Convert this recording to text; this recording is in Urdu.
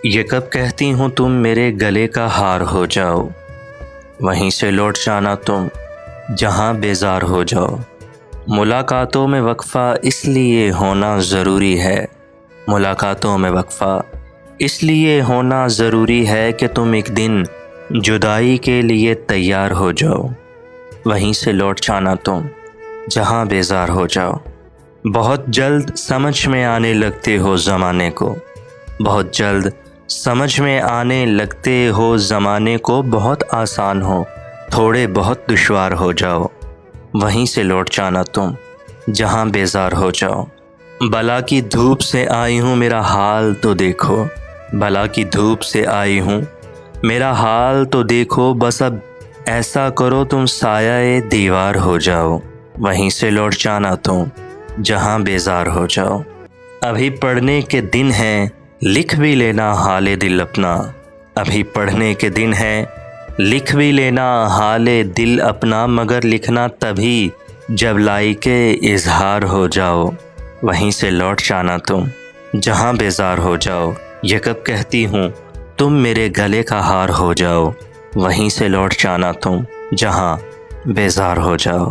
یہ کب کہتی ہوں تم میرے گلے کا ہار ہو جاؤ، وہیں سے لوٹ جانا تم جہاں بیزار ہو جاؤ۔ ملاقاتوں میں وقفہ اس لیے ہونا ضروری ہے، ملاقاتوں میں وقفہ اس لیے ہونا ضروری ہے کہ تم ایک دن جدائی کے لیے تیار ہو جاؤ، وہیں سے لوٹ جانا تم جہاں بیزار ہو جاؤ۔ بہت جلد سمجھ میں آنے لگتے ہو زمانے کو، بہت جلد سمجھ میں آنے لگتے ہو زمانے کو، بہت آسان ہو تھوڑے بہت دشوار ہو جاؤ، وہیں سے لوٹ جانا تم جہاں بیزار ہو جاؤ۔ بلا کی دھوپ سے آئی ہوں میرا حال تو دیکھو، بلا کی دھوپ سے آئی ہوں میرا حال تو دیکھو، بس اب ایسا کرو تم سایہ دیوار ہو جاؤ، وہیں سے لوٹ جانا تم جہاں بیزار ہو جاؤ۔ ابھی پڑھنے کے دن ہیں لکھ بھی لینا حال دل اپنا، ابھی پڑھنے کے دن ہیں لکھ بھی لینا حال دل اپنا، مگر لکھنا تبھی جب لائق اظہار ہو جاؤ، وہیں سے لوٹ جانا تم جہاں بیزار ہو جاؤ۔ یہ کب کہتی ہوں تم میرے گلے کا ہار ہو جاؤ، وہیں سے لوٹ جانا تم جہاں بیزار ہو جاؤ۔